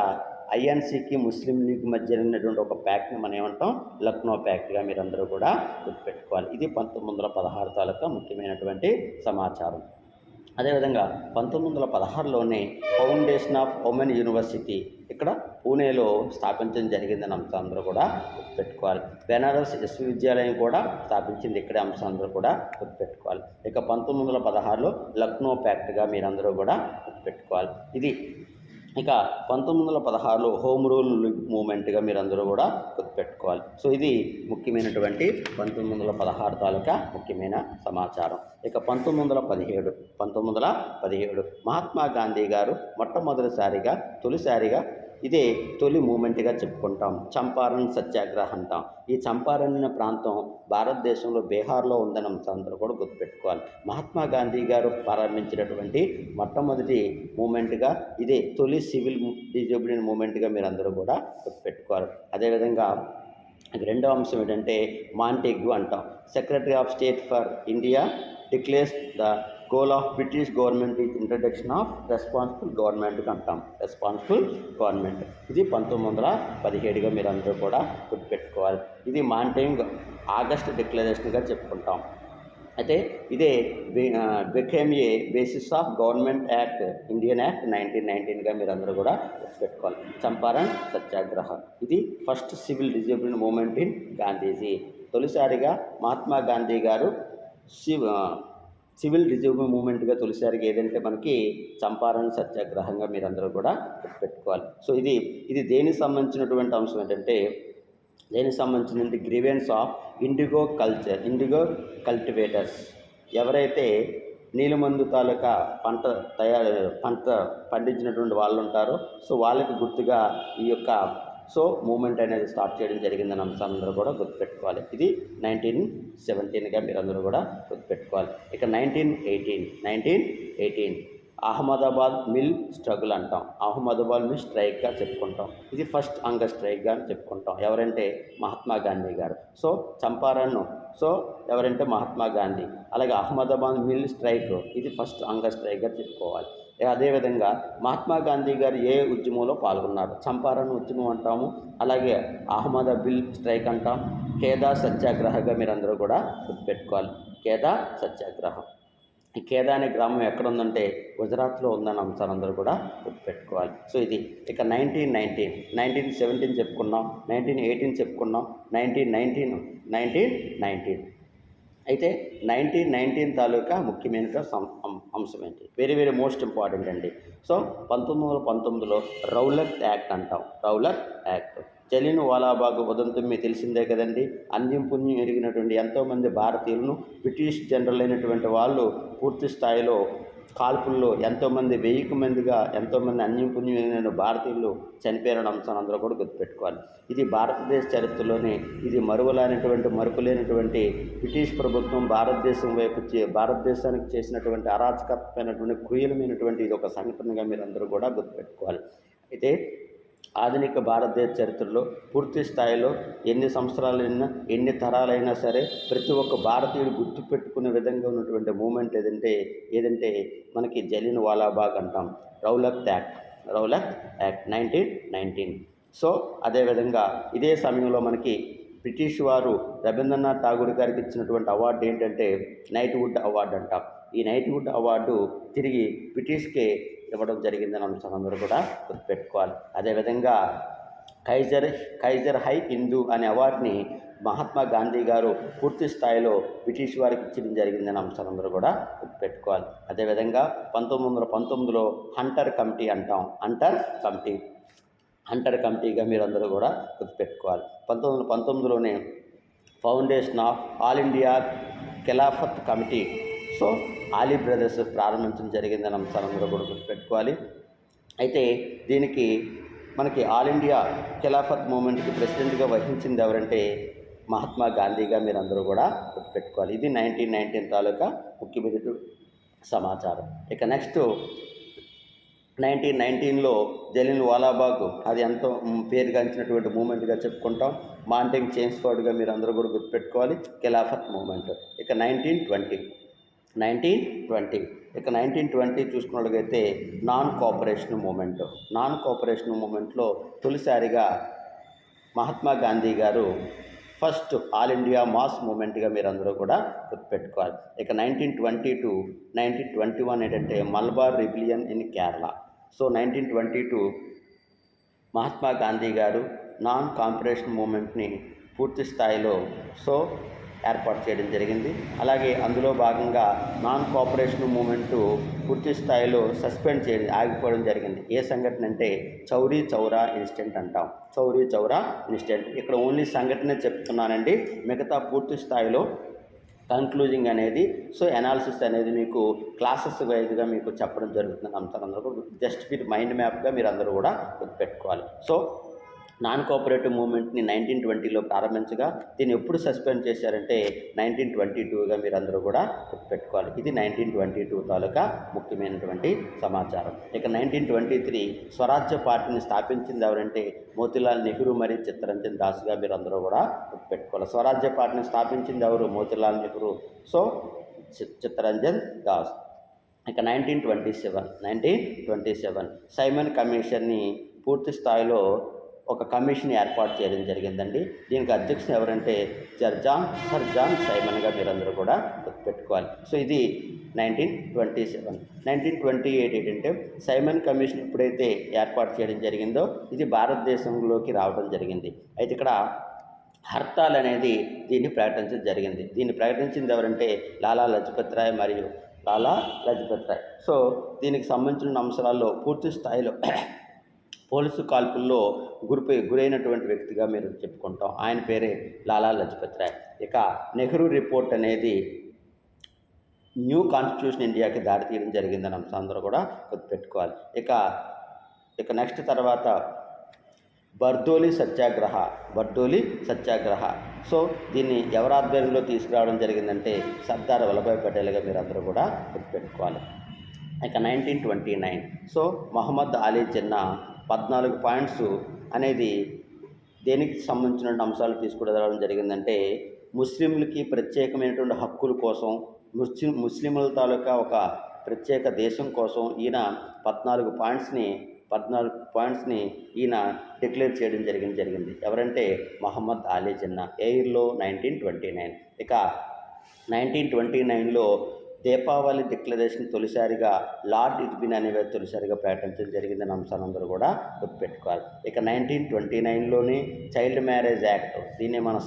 ఐఎన్సీకి ముస్లిం లీగ్ మధ్య జరిగినటువంటి ఒక ప్యాక్ట్ని మనం ఏమంటాం? లక్నో ప్యాక్ట్గా మీరందరూ కూడా గుర్తుపెట్టుకోవాలి. ఇది 1916 తాలూకా ముఖ్యమైనటువంటి సమాచారం. అదేవిధంగా 1916లోనే ఫౌండేషన్ ఆఫ్ ఉమెన్ యూనివర్సిటీ ఇక్కడ పూణేలో స్థాపించడం జరిగిందని అంశం అందరూ కూడా గుర్తుపెట్టుకోవాలి. బెనారస్ విశ్వవిద్యాలయం కూడా స్థాపించింది ఇక్కడే అంశం అందరూ కూడా గుర్తుపెట్టుకోవాలి. ఇక 1916లో లక్నో ప్యాక్ట్గా మీరందరూ కూడా గుర్తుపెట్టుకోవాలి. ఇది ఇక 1916లో హోమ్ రూల్ మూమెంట్గా మీరందరూ కూడా గుర్తుపెట్టుకోవాలి. సో ఇది ముఖ్యమైనటువంటి 1916 తాలూకా ముఖ్యమైన సమాచారం. ఇక 1917 మహాత్మా గాంధీ గారు మొట్టమొదటిసారిగా తొలిసారిగా ఇదే తొలి మూమెంట్గా చెప్పుకుంటాం. చంపారణ్ సత్యాగ్రహ అంటాం. ఈ చంపారణ్ అనే ప్రాంతం భారతదేశంలో బీహార్లో ఉందని అందరూ కూడా గుర్తుపెట్టుకోవాలి. మహాత్మా గాంధీ గారు ప్రారంభించినటువంటి మొట్టమొదటి మూమెంట్గా ఇదే తొలి సివిల్ డిజోబిడియన్ మూమెంట్గా మీరందరూ కూడా గుర్తుపెట్టుకోవాలి. అదేవిధంగా రెండవ అంశం ఏంటంటే మాంటెగ్యూ అంటాం. Secretary of state for India declares the goal of British government is introduction of responsible గవర్నమెంట్కి అంటాం. రెస్పాన్సిబుల్ గవర్నమెంట్ ఇది 1917గా మీరందరూ కూడా గుర్తుపెట్టుకోవాలి. ఇది మాంటెగ్యూ ఆగస్ట్ డిక్లరేషన్గా చెప్పుకుంటాం. అయితే ఇదే became a basis of government act Indian act 1919గా మీరందరూ కూడా గుర్తుపెట్టుకోవాలి. చంపారణ్ సత్యాగ్రహ ఇది first civil disobedience movement in Gandhiji. తొలిసారిగా మహాత్మా గాంధీ గారు సివిల్ డిజోబిడియన్ మూమెంట్గా తొలిసారిగా ఏదంటే మనకి చంపారణ్ సత్యాగ్రహంగా మీరందరూ కూడా గుర్తుపెట్టుకోవాలి. సో ఇది దేనికి సంబంధించినటువంటి అంశం ఏంటంటే దేనికి సంబంధించినటువంటి గ్రీవెన్స్ ఆఫ్ ఇండిగో కల్టివేటర్స్ ఎవరైతే నీలమందు తాలూకా పంట పండించినటువంటి వాళ్ళు ఉంటారో సో వాళ్ళకి గుర్తుగా ఈ యొక్క మూమెంట్ అనేది స్టార్ట్ చేయడం జరిగిందని అంశాలందరూ కూడా గుర్తుపెట్టుకోవాలి. ఇది 1917గా మీరందరూ కూడా గుర్తుపెట్టుకోవాలి. ఇక 1918 అహ్మదాబాద్ మిల్ స్ట్రగుల్ అంటాం. అహ్మదాబాద్ మిల్ స్ట్రైక్గా చెప్పుకుంటాం. ఇది ఫస్ట్ హంగర్ స్ట్రైక్గా చెప్పుకుంటాం. ఎవరంటే మహాత్మా గాంధీ గారు. సో చంపారణ్ ఎవరంటే మహాత్మా గాంధీ. అలాగే అహ్మదాబాద్ మిల్ స్ట్రైక్ ఇది ఫస్ట్ హంగర్ స్ట్రైక్గా చెప్పుకోవాలి. అదేవిధంగా మహాత్మా గాంధీ గారు ఏ ఉద్యమంలో పాల్గొన్నారు? చంపారణ్ ఉద్యమం అంటాము. అలాగే అహ్మదాబాద్ మిల్ స్ట్రైక్ అంటాం. ఖేదా సత్యాగ్రహగా మీరందరూ కూడా గుర్తుపెట్టుకోవాలి. ఖేదా సత్యాగ్రహం. ఈ ఖేదా అనే గ్రామం ఎక్కడ ఉందంటే గుజరాత్లో ఉందని అంశాలు అందరూ కూడా గుర్తుపెట్టుకోవాలి. సో ఇది ఇక 1917 చెప్పుకున్నాం, 1918 చెప్పుకున్నాం, 1919 అయితే 1919 తాలూకా ముఖ్యమైన అంశం ఏంటి? వెరీ వెరీ మోస్ట్ ఇంపార్టెంట్ అండి. సో 1919లో రౌలట్ యాక్ట్ అంటాం. రౌలట్ యాక్ట్ జలియన్ వాలాబాగ్ ఉదంతం మీకు తెలిసిందే కదండి. అన్యం పుణ్యం ఎరిగినటువంటి ఎంతోమంది భారతీయులను బ్రిటిష్ జనరల్ అయినటువంటి వాళ్ళు పూర్తి స్థాయిలో కాల్పుల్లో ఎంతోమంది 1000 మందిగా ఎంతోమంది అన్యం పుణ్యం ఎరిగిన భారతీయులు చనిపోయిన అంశాన్ని అందరూ కూడా గుర్తుపెట్టుకోవాలి. ఇది భారతదేశ చరిత్రలోనే ఇది మరుపులేనటువంటి బ్రిటిష్ ప్రభుత్వం భారతదేశానికి చేసినటువంటి అరాచకమైనటువంటి క్రూయలమైనటువంటి ఇది ఒక సంఘటనగా మీరు అందరూ కూడా గుర్తుపెట్టుకోవాలి. అయితే ఆధునిక భారతదేశ చరిత్రలో పూర్తి స్థాయిలో ఎన్ని సంవత్సరాలైనా ఎన్ని తరాలైనా సరే ప్రతి ఒక్క భారతీయుడు గుర్తుపెట్టుకునే విధంగా ఉన్నటువంటి మూమెంట్ ఏదంటే మనకి జలియన్ వాలాబాగ్ అంటాం. Rowlatt act 1919. సో అదేవిధంగా ఇదే సమయంలో మనకి బ్రిటిష్ వారు రవీంద్రనాథ్ ఠాగూర్ గారికి ఇచ్చినటువంటి అవార్డు ఏంటంటే నైట్వుడ్ అవార్డు అంటాం. ఈ నైట్వుడ్ అవార్డు తిరిగి బ్రిటిష్కే ఇవ్వడం జరిగిందని అంశాలు అందరూ కూడా గుర్తుపెట్టుకోవాలి. అదేవిధంగా కైజర్ హై హిందూ అనే అవార్డుని మహాత్మా గాంధీ గారు పూర్తి స్థాయిలో బ్రిటిష్ వారికి ఇచ్చడం జరిగిందని అంశాలు అందరూ కూడా గుర్తుపెట్టుకోవాలి. అదేవిధంగా 1919లో హంటర్ కమిటీ అంటాం. హంటర్ కమిటీగా మీరందరూ కూడా గుర్తుపెట్టుకోవాలి. 1919లోనే foundation of All India Khilafat committee so Ali brothers ప్రారంభించడం జరిగిందని అంశాలందరూ కూడా గుర్తుపెట్టుకోవాలి. అయితే దీనికి మనకి ఆల్ ఇండియా ఖిలాఫత్ మూమెంట్కి ప్రెసిడెంట్గా వహించింది ఎవరంటే మహాత్మా గాంధీగా మీరందరూ కూడా గుర్తుపెట్టుకోవాలి. ఇది 1919 తాలూకా ముఖ్యమైన సమాచారం. ఇక నెక్స్ట్ 1919లో జలియన్ వాలాబాగ్, అది ఎంతో పేరుగాంచినటువంటి మూమెంట్గా చెప్పుకుంటాం. మాంటింగ్ చేమ్స్ఫోర్డ్గా మీరు అందరూ కూడా గుర్తుపెట్టుకోవాలి, ఖిలాఫత్ మూమెంట్. ఇక 1920 ఇక 1920 చూసుకున్నట్లయితే నాన్ కోఆపరేషన్ మూమెంట్లో తొలిసారిగా మహాత్మా గాంధీ గారు ఫస్ట్ ఆల్ ఇండియా మాస్ మూమెంట్గా మీరు అందరూ కూడా గుర్తుపెట్టుకోవాలి. ఇక 1920 to 1921 ఏంటంటే మలబార్ రిబిలియన్ ఇన్ కేరళ. సో 1922 మహాత్మా గాంధీ గారు నాన్ కాంపరేషన్ మూమెంట్ని పూర్తి స్థాయిలో ఏర్పాటు చేయడం జరిగింది. అలాగే అందులో భాగంగా నాన్ కోఆపరేషన్ మూమెంటు పూర్తి స్థాయిలో సస్పెండ్ ఆగిపోవడం జరిగింది. ఏ సంఘటన అంటే చౌరీ చౌరా ఇన్సిడెంట్ అంటాం. చౌరీ చౌరా ఇన్సిడెంట్ ఇక్కడ ఓన్లీ సంఘటనే చెప్తున్నానండి, మిగతా పూర్తి స్థాయిలో కన్క్లూజింగ్ అనేది ఎనాలిసిస్ అనేది మీకు క్లాసెస్ వైజ్గా మీకు చెప్పడం జరుగుతుంది. అంశాలందరూ జస్ట్ మీరు మైండ్ మ్యాప్గా మీరు అందరూ కూడా గుర్తుపెట్టుకోవాలి. నాన్ కోఆపరేటివ్ మూమెంట్ని 1920లో ప్రారంభించగా దీన్ని ఎప్పుడు సస్పెండ్ చేశారంటే 1922గా మీరు అందరూ కూడా గుర్తుపెట్టుకోవాలి. ఇది 1922 తాలూకా ముఖ్యమైనటువంటి సమాచారం. ఇక 1923 స్వరాజ్య పార్టీని స్థాపించింది ఎవరంటే మోతీలాల్ నెహ్రూ మరియు చిత్తరంజన్ దాస్గా మీరు అందరూ కూడా గుర్తుపెట్టుకోవాలి. స్వరాజ్య పార్టీని స్థాపించింది ఎవరు? మోతీలాల్ నెహ్రూ, చిత్తరంజన్ దాస్. ఇక 1927 సైమన్ కమిషన్ని పూర్తి స్థాయిలో ఒక కమిషన్ ఏర్పాటు చేయడం జరిగిందండి. దీనికి అధ్యక్షుడు ఎవరంటే సర్ జాన్ సైమన్గా మీరందరూ కూడా గుర్తుపెట్టుకోవాలి. ఇది 1927. 1928 ఏంటంటే సైమన్ కమిషన్ ఎప్పుడైతే ఏర్పాటు చేయడం జరిగిందో ఇది భారతదేశంలోకి రావడం జరిగింది. అయితే ఇక్కడ హర్తాల్ అనేది దీన్ని ప్రకటించడం జరిగింది. దీన్ని ప్రకటించింది ఎవరంటే లాలా లజపత్ రాయ్. దీనికి సంబంధించిన అంశాల్లో పూర్తి స్థాయిలో పోలీసు కాల్పుల్లో గురైనటువంటి వ్యక్తిగా మీరు చెప్పుకుంటాం. ఆయన పేరే లాలా లజపత్ రాయ్. ఇక నెహ్రూ రిపోర్ట్ అనేది న్యూ కాన్స్టిట్యూషన్ ఇండియాకి దారితీయడం జరిగిందని అంశాలందరూ కూడా గుర్తుపెట్టుకోవాలి. ఇక నెక్స్ట్ తర్వాత బర్దోలి సత్యాగ్రహ. దీన్ని ఎవరి ఆధ్వర్యంలో తీసుకురావడం జరిగిందంటే సర్దార్ వల్లభాయ్ పటేల్గా మీరు అందరూ కూడా గుర్తుపెట్టుకోవాలి. ఇక 1929 మహమ్మద్ అలీ జిన్నా 14 పాయింట్స్ అనేది దేనికి సంబంధించిన అంశాలు తీసుకురావడం జరిగిందంటే ముస్లింలకి ప్రత్యేకమైనటువంటి హక్కుల కోసం, ముస్లింల తాలూకా ఒక ప్రత్యేక దేశం కోసం ఈయన 14 పాయింట్స్ని ఈయన డిక్లేర్ చేయడం జరిగింది. ఎవరంటే మహమ్మద్ అలీ జిన్నా. ఎయిర్లో 1929. ఇక 1929లో దీపావళి డిక్లరేషన్ తొలిసారిగా లార్డ్ ఇర్విన్ అనే తొలిసారిగా ప్రకటించడం జరిగిందని అంశాలందరూ కూడా గుర్తుపెట్టుకోవాలి. ఇక 1929లోని చైల్డ్ మ్యారేజ్ యాక్ట్, దీన్ని మన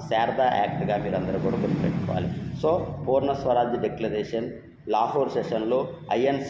శారదా యాక్ట్గా మీరు అందరూ కూడా గుర్తుపెట్టుకోవాలి. పూర్ణ స్వరాజ్య డిక్లరేషన్ లాహోర్ సెషన్లో INC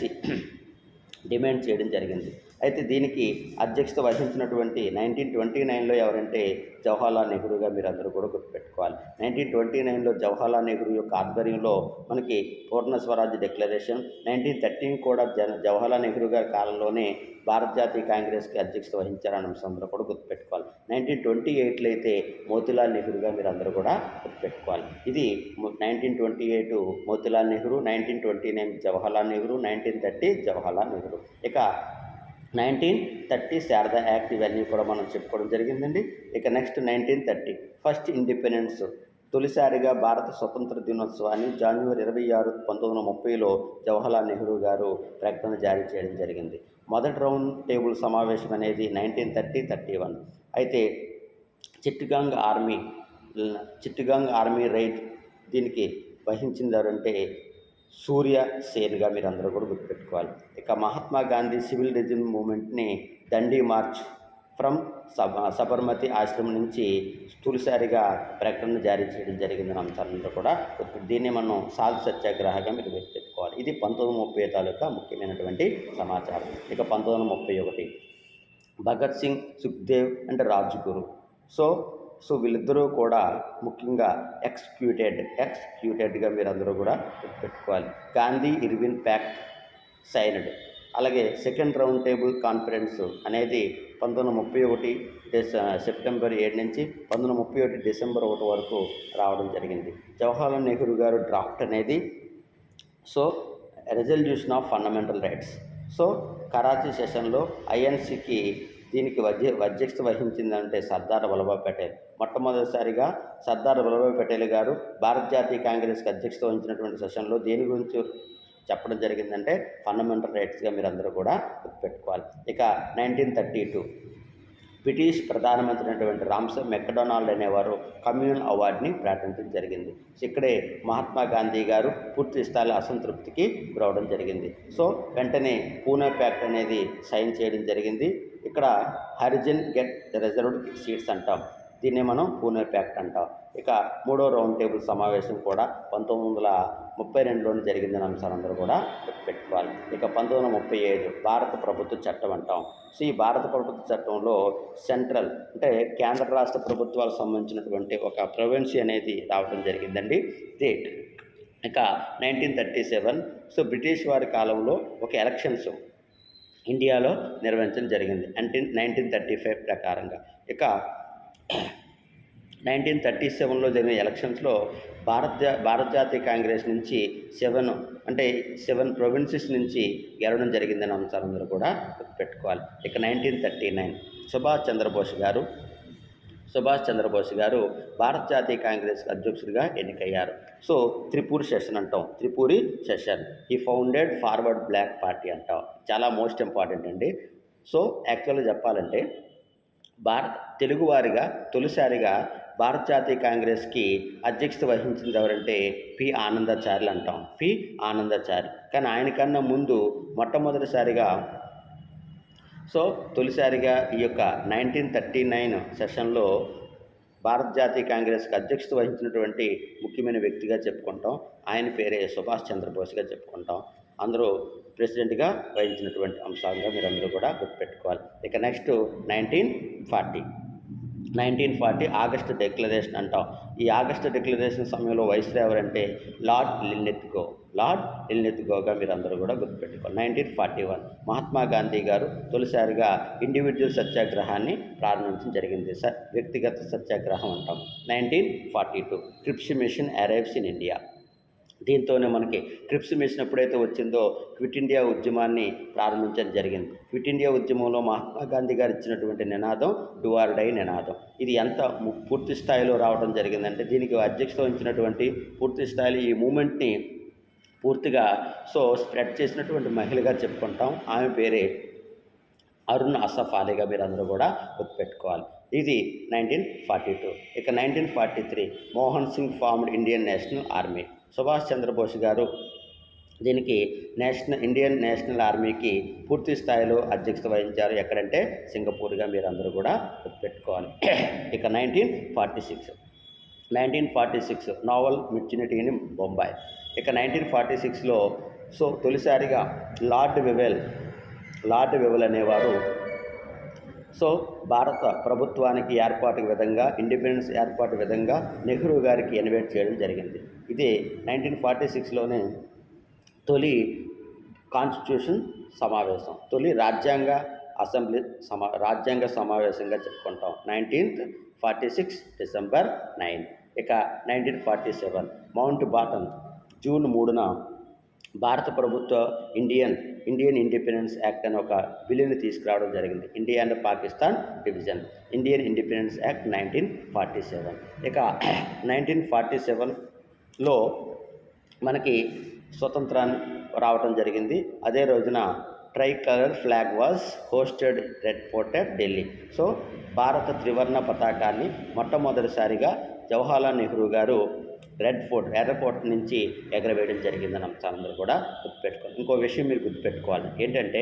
డిమాండ్ చేయడం జరిగింది. అయితే దీనికి అధ్యక్షత వహించినటువంటి 1929లో ఎవరంటే జవహర్లాల్ నెహ్రూగా మీరు అందరూ కూడా గుర్తుపెట్టుకోవాలి. 1929లో జవహర్లాల్ నెహ్రూ యొక్క ఆధ్వర్యంలో మనకి పూర్ణ స్వరాజ్య డిక్లరేషన్. 1913 కూడా జవహర్లాల్ నెహ్రూ గారి కాలంలోనే భారత జాతీయ కాంగ్రెస్కి అధ్యక్షత వహించారని అంశంలో కూడా గుర్తుపెట్టుకోవాలి. 1928లో అయితే మోతీలాల్ నెహ్రూగా మీరు అందరూ కూడా గుర్తుపెట్టుకోవాలి. ఇది 1928 మోతీలాల్ నెహ్రూ, 1929 జవహర్లాల్ నెహ్రూ, 1930 జవహర్లాల్ నెహ్రూ. ఇక 1930 శారదా యాక్ట్, ఇవన్నీ కూడా మనం చెప్పుకోవడం జరిగిందండి. ఇక నెక్స్ట్ 1930 ఫస్ట్ ఇండిపెండెన్స్, తొలిసారిగా భారత స్వతంత్ర దినోత్సవాన్ని జనవరి 26, 1930లో జవహర్లాల్ నెహ్రూ గారు ప్రకటన జారీ చేయడం జరిగింది. మొదటి రౌండ్ టేబుల్ సమావేశం అనేది 1930-31. అయితే చిట్టగాంగ్ ఆర్మీ రైడ్ దీనికి వహించింది ఎవరంటే సూర్య సేన్గా మీరు అందరూ కూడా గుర్తుపెట్టుకోవాలి. ఇక మహాత్మా గాంధీ సివిల్ రిజన్ మూమెంట్ని దండి మార్చ్ ఫ్రమ్ సబర్మతి ఆశ్రమం నుంచి తొలిసారిగా ప్రకటన జారీ చేయడం జరిగిందని అంశాలందరూ కూడా దీన్ని మనం సాల్ట్ సత్యాగ్రహగా మీరు చెప్పుకోవాలి. ఇది 1930 తాలూకా ముఖ్యమైనటువంటి సమాచారం. ఇక 1931 భగత్ సింగ్, సుఖ్దేవ్ అండ్ రాజ్గురు. వీళ్ళిద్దరూ కూడా ముఖ్యంగా ఎక్స్క్యూటెడ్గా మీరు అందరూ కూడా పెట్టుకోవాలి. Gandhi Irwin pact signed. అలాగే సెకండ్ రౌండ్ టేబుల్ కాన్ఫరెన్స్ అనేది 1931 సెప్టెంబర్ 7 నుంచి 1931 డిసెంబర్ 1 వరకు రావడం జరిగింది. జవహర్లాల్ నెహ్రూ గారు డ్రాఫ్ట్ అనేది resolution of fundamental rights. Karachi సెషన్లో ఐఎన్సీకి దీనికి అధ్యక్షత వహించిందంటే సర్దార్ వల్లభాయ్ పటేల్. మొట్టమొదటిసారిగా సర్దార్ వల్లభాయ్ పటేల్ గారు భారత జాతీయ కాంగ్రెస్కి అధ్యక్షత వహించినటువంటి సెషన్లో దేని గురించి చెప్పడం జరిగిందంటే ఫండమెంటల్ రైట్స్గా మీరందరూ కూడా గుర్తుపెట్టుకోవాలి. ఇక 1932 బ్రిటిష్ ప్రధానమంత్రి అయినటువంటి రామ్సే మెక్డొనాల్డ్ అనేవారు కమ్యూనల్ అవార్డుని ప్రకటించడం జరిగింది. ఇక్కడే మహాత్మా గాంధీ గారు పూర్తి స్థాయిలో అసంతృప్తికి గురవడం జరిగింది. సో వెంటనే పూణే ప్యాక్ట్ అనేది సైన్ చేయడం జరిగింది. ఇక్కడ హరిజన్ గెట్ రిజర్వ్డ్ సీట్స్ అంటాం, దీన్నే మనం పూణే ప్యాక్ట్ అంటాం. ఇక మూడో రౌండ్ టేబుల్ సమావేశం కూడా 1932లోనే జరిగిందని అంశాలందరూ కూడా పెట్టుకోవాలి. ఇక 1935 భారత ప్రభుత్వ చట్టం అంటాం. సో ఈ భారత ప్రభుత్వ చట్టంలో సెంట్రల్ అంటే కేంద్ర రాష్ట్ర ప్రభుత్వాలకు సంబంధించినటువంటి ఒక ప్రొవిన్సీ అనేది రావడం జరిగిందండి, స్టేట్. ఇక 1937 సో బ్రిటిష్ వారి కాలంలో ఒక ఎలక్షన్స్ ఇండియాలో నిర్వహించడం జరిగింది అంటే 1935 ప్రకారంగా. ఇక 1937లో జరిగిన ఎలక్షన్స్లో భారత జాతీయ కాంగ్రెస్ నుంచి 7 ప్రొవిన్సెస్ నుంచి గెలవడం జరిగిందని అంశాలందరూ కూడా గుర్తుపెట్టుకోవాలి. ఇక 1939 సుభాష్ చంద్రబోస్ గారు భారత జాతీయ కాంగ్రెస్ అధ్యక్షుడిగా ఎన్నికయ్యారు. సో త్రిపూరి సెషన్ అంటాం, త్రిపూరి సెషన్. ఈ ఫౌండెడ్ ఫార్వర్డ్ బ్లాక్ పార్టీ అంటాం, చాలా మోస్ట్ ఇంపార్టెంట్ అండి. సో యాక్చువల్గా చెప్పాలంటే తెలుగువారిగా తొలిసారిగా భారత జాతీయ కాంగ్రెస్కి అధ్యక్షత వహించింది ఎవరంటే పి ఆనందాచార్యులు అంటాం, పి ఆనందాచార్య. కానీ ఆయనకన్నా ముందు తొలిసారిగా ఈ యొక్క 1939 సెషన్లో భారత జాతీయ కాంగ్రెస్కి అధ్యక్షత వహించినటువంటి ముఖ్యమైన వ్యక్తిగా చెప్పుకుంటాం. ఆయన పేరే సుభాష్ చంద్రబోస్గా చెప్పుకుంటాం. అందరూ ప్రెసిడెంట్గా వహించినటువంటి అంశంగా మీరందరూ కూడా గుర్తుపెట్టుకోవాలి. ఇక నెక్స్ట్ 1940 ఆగస్టు డిక్లరేషన్ అంటాం. ఈ ఆగస్టు డిక్లరేషన్ సమయంలో వైస్రాయ్ ఎవరంటే లార్డ్ లిన్లిత్గోగా మీరందరూ కూడా గుర్తుపెట్టుకోవాలి. 1941 మహాత్మా గాంధీ గారు తొలిసారిగా ఇండివిజువల్ సత్యాగ్రహాన్ని ప్రారంభించడం జరిగింది, వ్యక్తిగత సత్యాగ్రహం అంటాం. 1942 క్రిప్స్ మిషన్ అరైవ్స్ ఇన్ ఇండియా. దీంతోనే మనకి క్రిప్స్ మిషన్ ఎప్పుడైతే వచ్చిందో క్విట్ ఇండియా ఉద్యమాన్ని ప్రారంభించడం జరిగింది. క్విట్ ఇండియా ఉద్యమంలో మహాత్మా గాంధీ గారు ఇచ్చినటువంటి నినాదం డూ ఆర్ డై నినాదం. ఇది ఎంత పూర్తి స్థాయిలో రావడం జరిగిందంటే దీనికి అధ్యక్షత వహించినటువంటి పూర్తి స్థాయిలో ఈ మూమెంట్ని పూర్తిగా స్ప్రెడ్ చేసినటువంటి మహిళగా చెప్పుకుంటాం. ఆమె పేరే అరుణ్ అసఫ్ అలీగా మీరందరూ కూడా గుర్తుపెట్టుకోవాలి. ఇది 1942. ఇక 1943 Mohan Singh formed Indian national army. Subhash Chandra Bose గారు దీనికి ఇండియన్ నేషనల్ ఆర్మీకి పూర్తి స్థాయిలో అధ్యక్షత వహించారు. ఎక్కడంటే సింగపూర్గా మీరందరూ కూడా గుర్తుపెట్టుకోవాలి. ఇక 1946 నోవల్ మిర్చినిటీ ఇన్ బొంబాయి. ఇక 1946లో తొలిసారిగా లార్డ్ వివెల్ అనేవారు భారత ప్రభుత్వానికి ఇండిపెండెన్స్ ఏర్పాటు విధంగా నెహ్రూ గారికి ఇన్వైట్ చేయడం జరిగింది. ఇదే 1946లోనే తొలి కాన్స్టిట్యూషన్ సమావేశం, తొలి రాజ్యాంగ సమావేశంగా చెప్పుకుంటాం. 1946 December 9. ఇక 1947 మౌంట్ బాటన్ జూన్ 3న భారత ప్రభుత్వ ఇండియన్ ఇండిపెండెన్స్ యాక్ట్ అని ఒక బిల్లుని తీసుకురావడం జరిగింది. India and Pakistan division, Indian independence act 1947. ఇక 1947లో మనకి స్వతంత్రాన్ని రావడం జరిగింది. అదే రోజున try colour flag was hosted red fort at Delhi. భారత త్రివర్ణ పతాకాన్ని మొట్టమొదటిసారిగా జవహర్లాల్ నెహ్రూ గారు ఎర్రకోట నుంచి ఎగరవేయడం జరిగిందని అంశాలందరూ కూడా గుర్తుపెట్టుకోవాలి. ఇంకో విషయం మీరు గుర్తుపెట్టుకోవాలి ఏంటంటే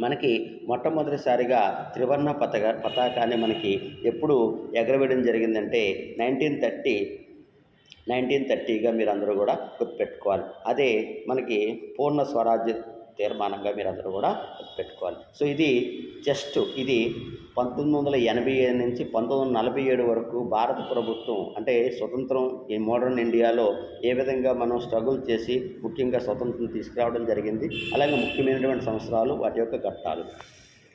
మనకి మొట్టమొదటిసారిగా త్రివర్ణ పతాకాన్ని మనకి ఎప్పుడు ఎగరవేయడం జరిగిందంటే 1930గా మీరందరూ కూడా గుర్తుపెట్టుకోవాలి. అదే మనకి పూర్ణ స్వరాజ్య తీర్మానంగా మీరందరూ కూడా గుర్తుపెట్టుకోవాలి. ఇది 1985 నుంచి 1947 వరకు భారత ప్రభుత్వం అంటే స్వతంత్రం ఈ మోడర్న్ ఇండియాలో ఏ విధంగా మనం స్ట్రగుల్ చేసి ముఖ్యంగా స్వతంత్రం తీసుకురావడం జరిగింది, అలాగే ముఖ్యమైనటువంటి సంవత్సరాలు వాటి యొక్క ఘట్టాలు.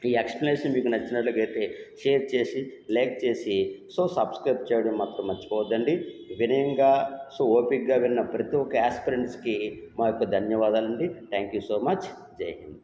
ఈ ఎక్స్ప్లెనేషన్ మీకు నచ్చినట్లయితే షేర్ చేసి లైక్ చేసి సబ్స్క్రైబ్ చేయడం మాత్రం మర్చిపోవద్దండి. వినయంగా ఓపికగా విన్న ప్రతి ఒక్క ఆస్పిరెంట్స్కి మా యొక్క ధన్యవాదాలండి. Thank you so much. జై హింద్.